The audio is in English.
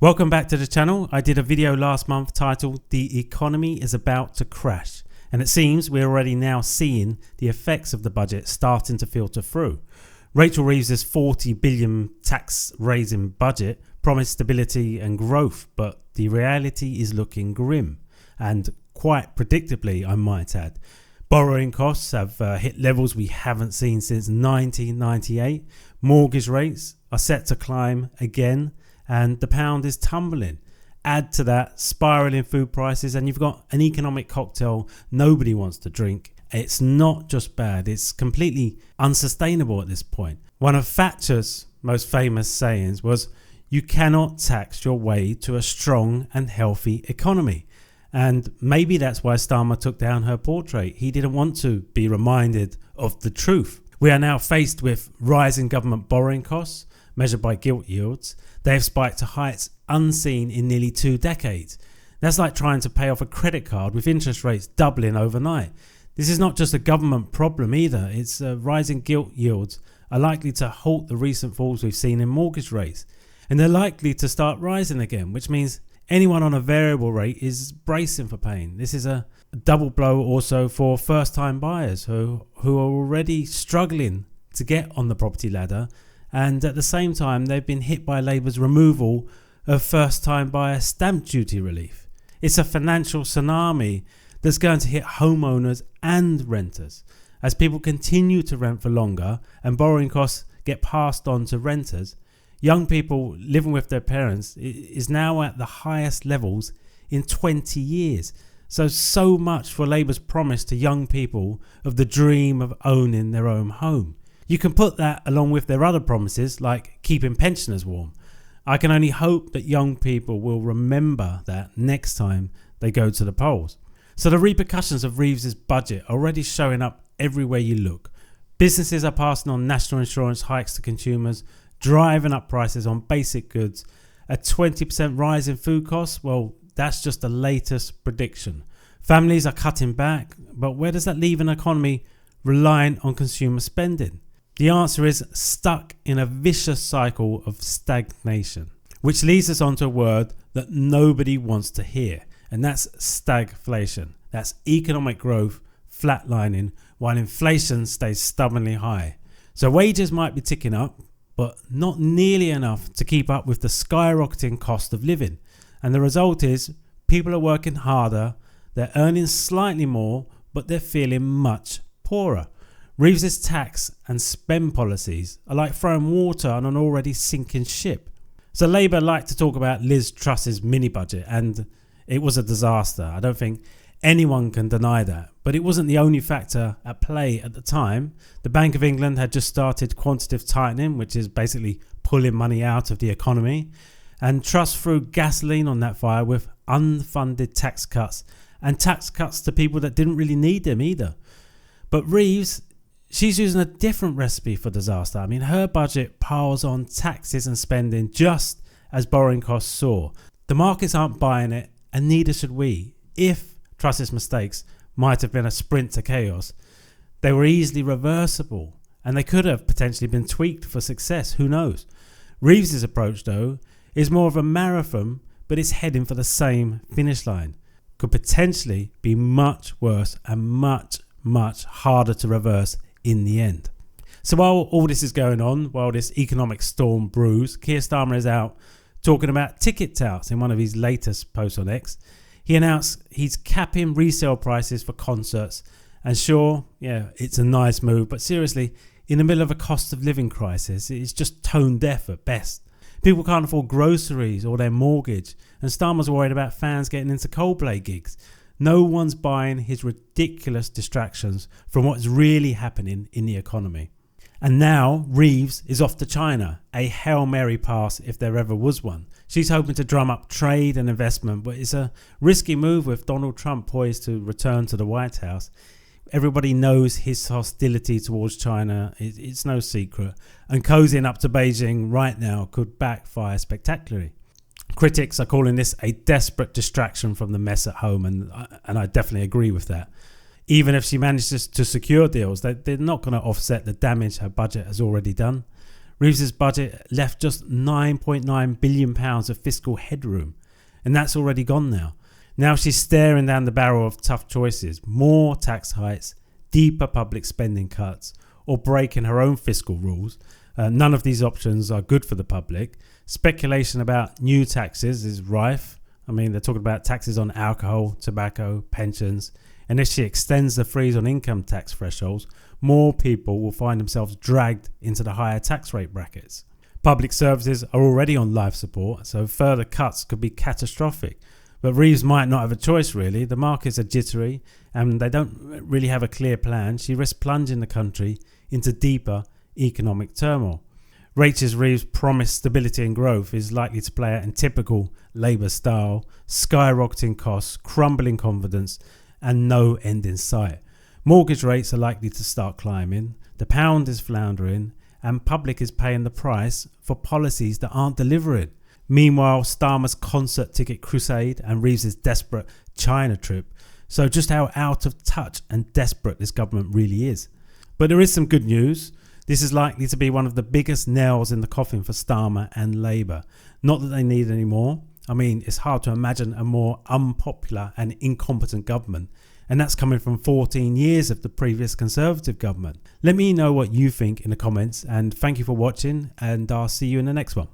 Welcome back to the channel. I did a video last month titled "The Economy is About to Crash," and it seems we're already now seeing the effects of the budget starting to filter through. Rachel Reeves' $40 billion tax-raising budget promised stability and growth, but the reality is looking grim, and quite predictably, I might add. Borrowing costs have hit levels we haven't seen since 1998. Mortgage rates are set to climb again, and the pound is tumbling. Add to that spiraling food prices, and you've got an economic cocktail nobody wants to drink. It's not just bad, it's completely unsustainable at this point. One of Thatcher's most famous sayings was, "You cannot tax your way to a strong and healthy economy." And maybe that's why Starmer took down her portrait. He didn't want to be reminded of the truth. We are now faced with rising government borrowing costs, measured by gilt yields. They have spiked to heights unseen in nearly 2 decades. That's like trying to pay off a credit card with interest rates doubling overnight. This is not just a government problem either. It's rising gilt yields are likely to halt the recent falls we've seen in mortgage rates. And they're likely to start rising again, which means anyone on a variable rate is bracing for pain. This is a double blow also for first-time buyers who are already struggling to get on the property ladder. And at the same time, they've been hit by Labour's removal of first-time buyer stamp duty relief. It's a financial tsunami that's going to hit homeowners and renters. As people continue to rent for longer and borrowing costs get passed on to renters, young people living with their parents is now at the highest levels in 20 years. So much for Labour's promise to young people of the dream of owning their own home. You can put that along with their other promises, like keeping pensioners warm. I can only hope that young people will remember that next time they go to the polls. So the repercussions of Reeves' budget are already showing up everywhere you look. Businesses are passing on national insurance hikes to consumers, driving up prices on basic goods. A 20% rise in food costs, well, that's just the latest prediction. Families are cutting back, but where does that leave an economy reliant on consumer spending? The answer is stuck in a vicious cycle of stagnation, which leads us on to a word that nobody wants to hear, and that's stagflation. That's economic growth flatlining while inflation stays stubbornly high. So wages might be ticking up, but not nearly enough to keep up with the skyrocketing cost of living. And the result is people are working harder, they're earning slightly more, but they're feeling much poorer. Reeves' tax and spend policies are like throwing water on an already sinking ship. So Labour like to talk about Liz Truss's mini budget, and it was a disaster. I don't think anyone can deny that. But it wasn't the only factor at play at the time. The Bank of England had just started quantitative tightening, which is basically pulling money out of the economy. And Truss threw gasoline on that fire with unfunded tax cuts, and tax cuts to people that didn't really need them either. But Reeves, she's using a different recipe for disaster. I mean, her budget piles on taxes and spending just as borrowing costs soar. The markets aren't buying it, and neither should we. If Truss's mistakes might have been a sprint to chaos, they were easily reversible, and they could have potentially been tweaked for success. Who knows? Reeves' approach, though, is more of a marathon, but it's heading for the same finish line. Could potentially be much worse and much harder to reverse in the end. So while all this is going on, while this economic storm brews, Keir Starmer is out talking about ticket touts. In one of his latest posts on X, he announced he's capping resale prices for concerts. And sure, yeah, it's a nice move, but seriously, in the middle of a cost of living crisis, it's just tone deaf at best. People can't afford groceries or their mortgage, and Starmer's worried about fans getting into Coldplay gigs. No one's buying his ridiculous distractions from what's really happening in the economy. And now Reeves is off to China, a Hail Mary pass if there ever was one. She's hoping to drum up trade and investment, but it's a risky move with Donald Trump poised to return to the White House. Everybody knows his hostility towards China. It's no secret. And cozying up to Beijing right now could backfire spectacularly. Critics are calling this a desperate distraction from the mess at home, and I definitely agree with that. Even if she manages to secure deals, they're not going to offset the damage her budget has already done. Reeves's budget left just £9.9 billion of fiscal headroom, and that's already gone now. Now she's staring down the barrel of tough choices: more tax hikes, deeper public spending cuts, or breaking her own fiscal rules. None of these options are good for the public. Speculation about new taxes is rife. I mean, they're talking about taxes on alcohol, tobacco, pensions, and if she extends the freeze on income tax thresholds, more people will find themselves dragged into the higher tax rate brackets. Public services are already on life support, so further cuts could be catastrophic. But Reeves might not have a choice, really. The markets are jittery and they don't really have a clear plan. She risks plunging the country into deeper economic turmoil. Rachel Reeves' promised stability and growth is likely to play out in typical Labour style: skyrocketing costs, crumbling confidence, and no end in sight. Mortgage rates are likely to start climbing, the pound is floundering, and public is paying the price for policies that aren't delivering. Meanwhile, Starmer's concert ticket crusade and Reeves' desperate China trip show just how out of touch and desperate this government really is. But there is some good news. This is likely to be one of the biggest nails in the coffin for Starmer and Labour. Not that they need any more. I mean, it's hard to imagine a more unpopular and incompetent government, and that's coming from 14 years of the previous Conservative government. Let me know what you think in the comments, and thank you for watching, and I'll see you in the next one.